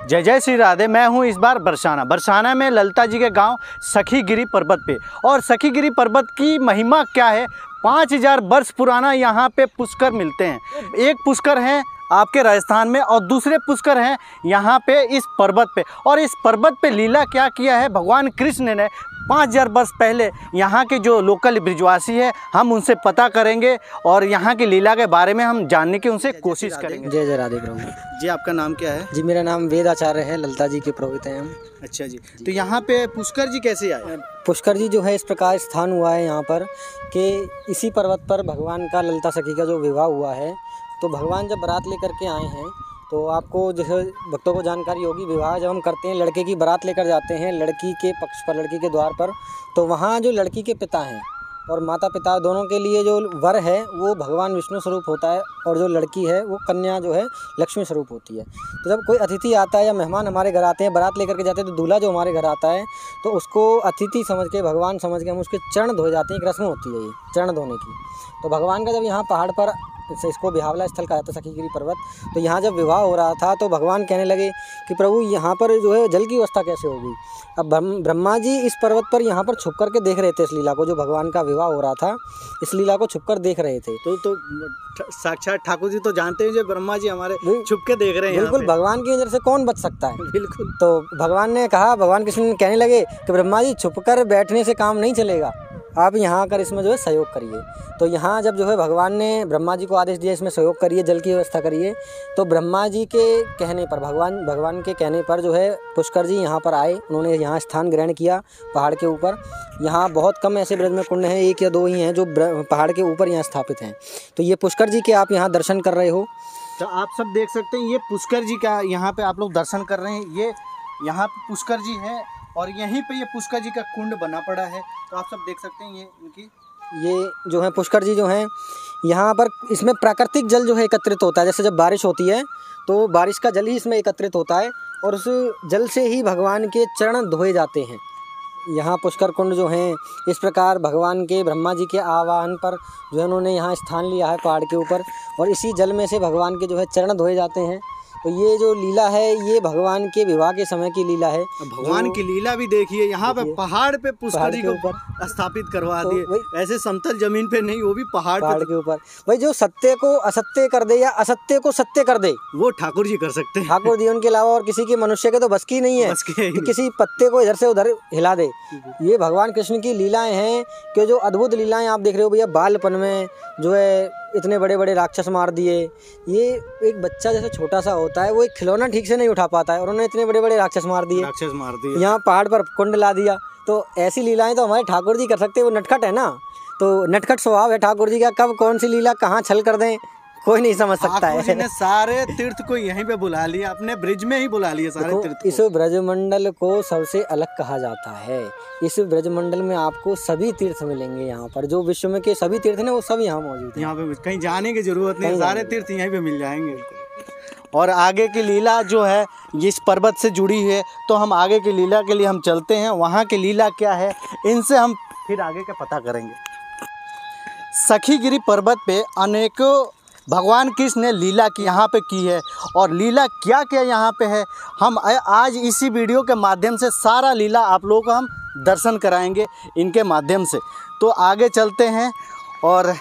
जय जय श्री राधे। मैं हूं इस बार बरसाना में ललिता जी के गांव सखीगिरी पर्वत पे। और सखीगिरी पर्वत की महिमा क्या है, 5000 वर्ष पुराना यहाँ पे पुष्कर मिलते हैं। एक पुष्कर हैं आपके राजस्थान में और दूसरे पुष्कर हैं यहाँ पे इस पर्वत पे। और इस पर्वत पे लीला क्या किया है भगवान कृष्ण ने 5000 वर्ष पहले, यहाँ के जो लोकल ब्रिजवासी है हम उनसे पता करेंगे और यहाँ की लीला के बारे में हम जानने की उनसे कोशिश करेंगे। जय जय राधे प्रभु जी। आपका नाम क्या है? जी मेरा नाम वेद आचार्य है, ललिता जी के पुरोहित हैं हम। अच्छा जी। तो यहाँ पे पुष्कर जी कैसे आए? पुष्कर जी जो है इस प्रकार स्थान हुआ है यहाँ पर कि इसी पर्वत पर भगवान का ललिता सखी का जो विवाह हुआ है, तो भगवान जब बारात लेकर के आए हैं तो आपको जैसे भक्तों को जानकारी होगी, विवाह जब हम करते हैं लड़के की बारात लेकर जाते हैं लड़की के पक्ष पर, लड़की के द्वार पर, तो वहाँ जो लड़की के पिता हैं और माता पिता दोनों के लिए जो वर है वो भगवान विष्णु स्वरूप होता है और जो लड़की है वो कन्या जो है लक्ष्मी स्वरूप होती है। तो जब कोई अतिथि आता है या मेहमान हमारे घर आते हैं, बारात लेकर के जाते हैं, तो दूल्हा जो हमारे घर आता है तो उसको अतिथि समझ के, भगवान समझ के हम उसके चरण धोए जाते हैं। एक रस्म होती है ये चरण धोने की। तो भगवान का जब यहाँ पहाड़ पर, इसको बिहावला स्थल कहा जाता है सखीगिरी पर्वत, तो यहाँ जब विवाह हो रहा था तो भगवान कहने लगे कि प्रभु यहाँ पर जो है जल की व्यवस्था कैसे होगी। अब ब्रह्मा जी इस पर्वत पर यहाँ पर छुप कर के देख रहे थे इस लीला को, जो भगवान का विवाह हो रहा था इस लीला को छुप कर देख रहे थे। तो साक्षात ठाकुर जी तो जानते हैं जो ब्रह्मा जी हमारे छुप के देख रहे हैं। बिल्कुल, भगवान की नज़र से कौन बच सकता है। बिल्कुल। तो भगवान ने कहा, भगवान कृष्ण कहने लगे कि ब्रह्मा जी छुप कर बैठने से काम नहीं चलेगा, आप यहाँ आकर इसमें जो है सहयोग करिए। तो यहाँ जब जो है भगवान ने ब्रह्मा जी को आदेश दिया इसमें सहयोग करिए, जल की व्यवस्था करिए, तो ब्रह्मा जी के कहने पर, भगवान के कहने पर जो है पुष्कर जी यहाँ पर आए। उन्होंने यहाँ स्थान ग्रहण किया पहाड़ के ऊपर। यहाँ बहुत कम ऐसे ब्रज में कुंड हैं, 1 या 2 ही हैं जो पहाड़ के ऊपर यहाँ स्थापित हैं। तो ये पुष्कर जी के आप यहाँ दर्शन कर रहे हो। तो आप सब देख सकते हैं ये पुष्कर जी का यहाँ पे आप लोग दर्शन कर रहे हैं। ये यहाँ पे पुष्कर जी है और यहीं पे ये पुष्कर जी का कुंड बना पड़ा है। तो आप सब देख सकते हैं ये जो है पुष्कर जी जो हैं यहाँ पर, इसमें प्राकृतिक जल जो है एकत्रित होता है। जैसे जब बारिश होती है तो बारिश का जल ही इसमें एकत्रित होता है और उस जल से ही भगवान के चरण धोए जाते हैं। यहाँ पुष्कर कुंड जो हैं इस प्रकार भगवान के, ब्रह्मा जी के आवाहन पर जो है उन्होंने यहाँ स्थान लिया है पहाड़ के ऊपर, और इसी जल में से भगवान के जो है चरण धोए जाते हैं। तो ये जो लीला है ये भगवान के विवाह के समय की लीला है। भगवान की लीला भी देखिए, यहाँ पे पहाड़ पे पुष्कर जी को स्थापित करवा दिए। ऐसे समतल जमीन पे नहीं, वो भी पहाड़ के ऊपर। भाई जो सत्य को असत्य कर दे या असत्य को सत्य कर दे, वो ठाकुर जी कर सकते हैं। ठाकुर जी उनके अलावा और किसी के, मनुष्य के तो बस की नहीं है कि किसी पत्ते को इधर से उधर हिला दे। ये भगवान कृष्ण की लीलाएं हैं कि जो अद्भुत लीलाएं आप देख रहे हो भैया। बालपन में जो है इतने बड़े बड़े राक्षस मार दिए। ये एक बच्चा जैसे छोटा सा होता है वो एक खिलौना ठीक से नहीं उठा पाता है और उन्होंने इतने बड़े बड़े राक्षस मार दिए। यहाँ पहाड़ पर कुंड ला दिया। तो ऐसी लीलाएं तो हमारे ठाकुर जी कर सकते हैं। वो नटखट है ना, तो नटखट स्वभाव है ठाकुर जी का, कब कौन सी लीला कहाँ छल कर दें कोई नहीं समझ सकता है। ने सारे तीर्थ को यहीं पे बुला लिया, अपने ब्रिज में ही बुला लिए सारे तीर्थ। इस ब्रजमंडल को सबसे अलग कहा जाता है। इस ब्रजमंडल में आपको सभी तीर्थ मिलेंगे। यहाँ पर जो विश्व में के सभी तीर्थ हैं वो सब यहाँ मौजूद हैं। यहाँ पे कहीं जाने की जरूरत नहीं, सारे तीर्थ यहीं पे मिल जाएंगे। और आगे की लीला जो है इस पर्वत से जुड़ी है, तो हम आगे की लीला के लिए हम चलते हैं। वहाँ की लीला क्या है इनसे हम फिर आगे का पता करेंगे। सखीगिरी पर्वत पे अनेकों भगवान कृष्ण ने लीला की यहाँ पे की है, और लीला क्या क्या यहाँ पे है हम आज इसी वीडियो के माध्यम से सारा लीला आप लोगों को हम दर्शन कराएंगे इनके माध्यम से। तो आगे चलते हैं और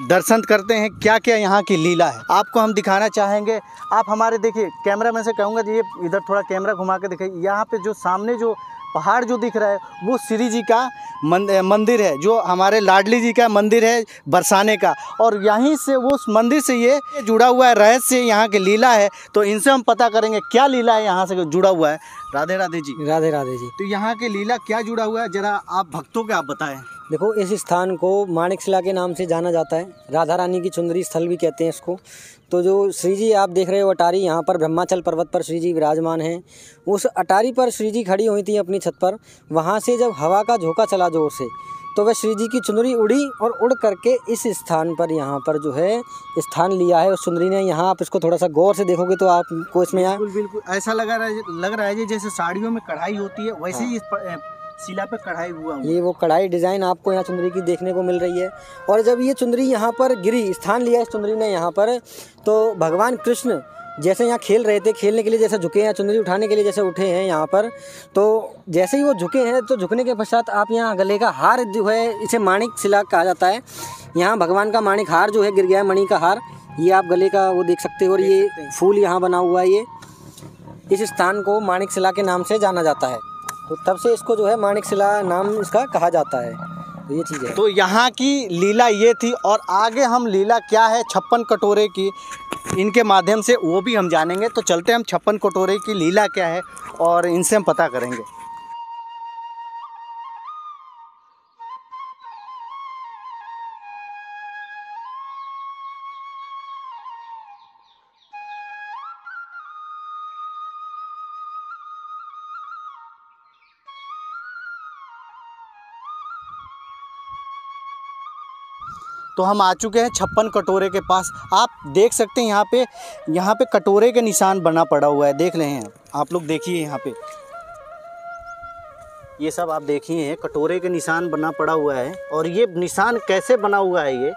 दर्शन करते हैं क्या क्या यहाँ की लीला है। आपको हम दिखाना चाहेंगे। आप हमारे देखिए, कैमरा मैन से कहूँगा ये इधर थोड़ा कैमरा घुमा के दिखाइए। यहाँ पे जो सामने जो पहाड़ जो दिख रहा है वो श्री जी का मंदिर है, जो हमारे लाडली जी का मंदिर है बरसाने का। और यहीं से वो उस मंदिर से ये जुड़ा हुआ है, रहस्य यहाँ की लीला है। तो इनसे हम पता करेंगे क्या लीला है यहाँ से जुड़ा हुआ है। राधे राधे जी। राधे राधे जी। तो यहाँ की लीला क्या जुड़ा हुआ है, जरा आप भक्तों के आप बताएं। देखो, इस स्थान को माणिकशिला के नाम से जाना जाता है, राधा रानी की चुंदरी स्थल भी कहते हैं इसको। तो जो श्री जी आप देख रहे हो अटारी, यहाँ पर ब्रह्माचल पर्वत पर श्री जी विराजमान हैं। उस अटारी पर श्री जी खड़ी हुई थी अपनी छत पर। वहाँ से जब हवा का झोंका चला जोर से, तो वह श्री जी की चुंदरी उड़ी और उड़ करके इस स्थान पर, यहाँ पर जो है स्थान लिया है उस चुंदरी ने। यहाँ आप इसको थोड़ा सा गौर से देखोगे तो आपको इसमें बिल्कुल ऐसा लग रहा है जैसे साड़ियों में कढ़ाई होती है, वैसे ही शिला पे कढ़ाई हुआ। ये वो कढ़ाई डिज़ाइन आपको यहाँ चुंदरी की देखने को मिल रही है। और जब ये चुंदरी यहाँ पर गिरी, स्थान लिया इस चुंदरी ने यहाँ पर, तो भगवान कृष्ण जैसे यहाँ खेल रहे थे, खेलने के लिए जैसे झुके हैं, चुनरी उठाने के लिए जैसे उठे हैं यहाँ पर, तो जैसे ही वो झुके हैं तो झुकने के पश्चात आप यहाँ गले का हार जो है, इसे माणिक शिला कहा जाता है। यहाँ भगवान का माणिक हार जो है गिर गया है, मणि का हार, ये आप गले का वो देख सकते हो। और ये फूल यहाँ बना हुआ है, ये इस स्थान को माणिक शिला के नाम से जाना जाता है, तो तब से इसको जो है माणिक शिला नाम इसका कहा जाता है। तो ये चीज़ है। तो यहाँ की लीला ये थी, और आगे हम लीला क्या है 56 कटोरे की, इनके माध्यम से वो भी हम जानेंगे। तो चलते हम 56 कटोरे की लीला क्या है और इनसे हम पता करेंगे। तो हम आ चुके हैं 56 कटोरे के पास। आप देख सकते हैं यहाँ पे कटोरे के निशान बना पड़ा हुआ है, देख रहे हैं आप लोग। देखिए यहाँ पे ये सब आप देखिए कटोरे के निशान बना पड़ा हुआ है। और ये निशान कैसे बना हुआ है,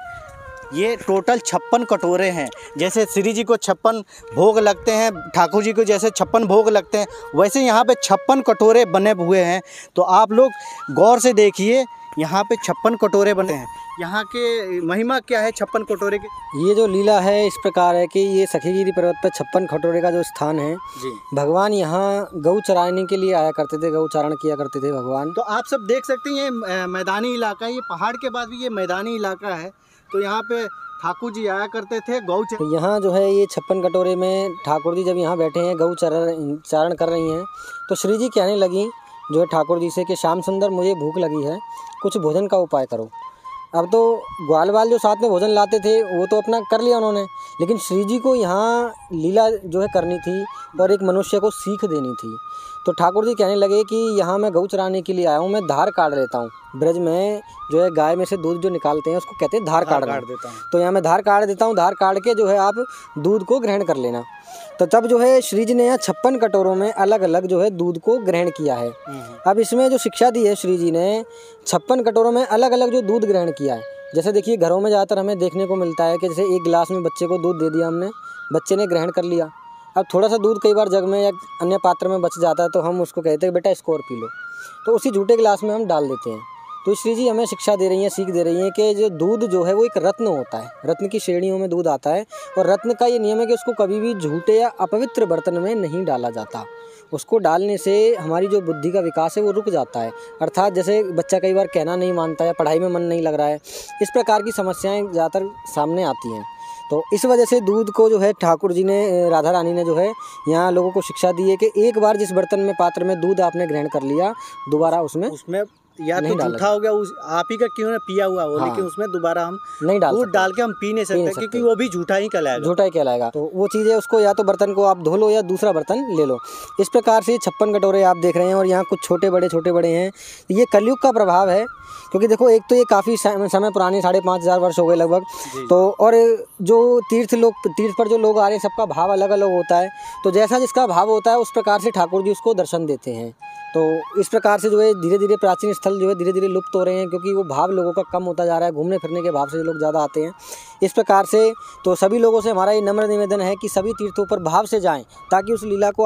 ये टोटल 56 कटोरे हैं। जैसे श्री जी को 56 भोग लगते हैं, ठाकुर जी को जैसे 56 भोग लगते हैं, वैसे यहाँ पे 56 कटोरे बने हुए हैं। तो आप लोग गौर से देखिए, यहाँ पे 56 कटोरे बने हैं। यहाँ के महिमा क्या है 56 कटोरे के? ये जो लीला है इस प्रकार है कि ये सखीगिरी पर्वत पर 56 कटोरे का जो स्थान है जी, भगवान यहाँ गौ चराने के लिए आया करते थे, गौ चारण किया करते थे भगवान। तो आप सब देख सकते हैं ये मैदानी इलाका है, ये पहाड़ के बाद भी ये मैदानी इलाका है। तो यहाँ पे ठाकुर जी आया करते थे गौ। तो यहाँ जो है ये 56 कटोरे में ठाकुर जी जब यहाँ बैठे हैं गौ चारण कर रही हैं, तो श्री जी कहने लगी जो है ठाकुर जी से कि श्याम सुंदर मुझे भूख लगी है, कुछ भोजन का उपाय करो। अब तो ग्वाल वाल जो साथ में भोजन लाते थे वो तो अपना कर लिया उन्होंने, लेकिन श्री जी को यहाँ लीला जो है करनी थी और एक मनुष्य को सीख देनी थी। तो ठाकुर जी कहने लगे कि यहाँ मैं गौ चराने के लिए आया हूँ, मैं धार काट लेता हूँ। ब्रज में जो है गाय में से दूध जो निकालते हैं उसको कहते हैं धार काट देता हूँ। तो यहाँ मैं धार काट देता हूँ, धार काट के जो है आप दूध को ग्रहण कर लेना। तो तब जो है श्री जी ने यहाँ 56 कटोरों में अलग अलग जो है दूध को ग्रहण किया है। अब इसमें जो शिक्षा दी है श्री जी ने, 56 कटोरों में अलग अलग जो दूध ग्रहण किया है। जैसे देखिए घरों में ज़्यादातर हमें देखने को मिलता है कि जैसे एक गिलास में बच्चे को दूध दे दिया हमने, बच्चे ने ग्रहण कर लिया। अब थोड़ा सा दूध कई बार जग में या अन्य पात्र में बच जाता है तो हम उसको कहते हैं बेटा इसको और पी लो, तो उसी झूठे गिलास में हम डाल देते हैं। तो श्री जी हमें शिक्षा दे रही हैं, सीख दे रही हैं कि जो दूध जो है वो एक रत्न होता है, रत्न की श्रेणियों में दूध आता है। और रत्न का ये नियम है कि उसको कभी भी झूठे या अपवित्र बर्तन में नहीं डाला जाता। उसको डालने से हमारी जो बुद्धि का विकास है वो रुक जाता है। अर्थात जैसे बच्चा कई बार कहना नहीं मानता है, पढ़ाई में मन नहीं लग रहा है, इस प्रकार की समस्याएं ज़्यादातर सामने आती हैं। तो इस वजह से दूध को जो है ठाकुर जी ने, राधा रानी ने जो है यहाँ लोगों को शिक्षा दी है कि एक बार जिस बर्तन में, पात्र में दूध आपने ग्रहण कर लिया, दोबारा उसमें या तो झूठा हो गया आप ही का क्यों ना पिया हुआ हो, लेकिन उसमें दोबारा हम नहीं दूध डाल के हम पी नहीं सकते, क्योंकि वो भी झूठा ही कहलाएगा। तो वो चीज़ है, उसको या तो बर्तन को आप धो लो या दूसरा बर्तन ले लो। इस प्रकार से 56 कटोरे आप देख रहे हैं और यहाँ कुछ छोटे बड़े हैं। ये कलयुग का प्रभाव है, क्योंकि देखो एक तो ये काफ़ी समय पुरानी, 5,500 वर्ष हो गए लगभग। तो और जो तीर्थ पर जो लोग आ रहे हैं सबका भाव अलग अलग होता है। तो जैसा जिसका भाव होता है उस प्रकार से ठाकुर जी उसको दर्शन देते हैं। तो इस प्रकार से जो है धीरे धीरे प्राचीन स्थल जो है धीरे धीरे लुप्त हो रहे हैं, क्योंकि वो भाव लोगों का कम होता जा रहा है। घूमने फिरने के भाव से लोग ज़्यादा आते हैं। इस प्रकार से तो सभी लोगों से हमारा ये नम्र निवेदन है कि सभी तीर्थों पर भाव से जाएं, ताकि उस लीला को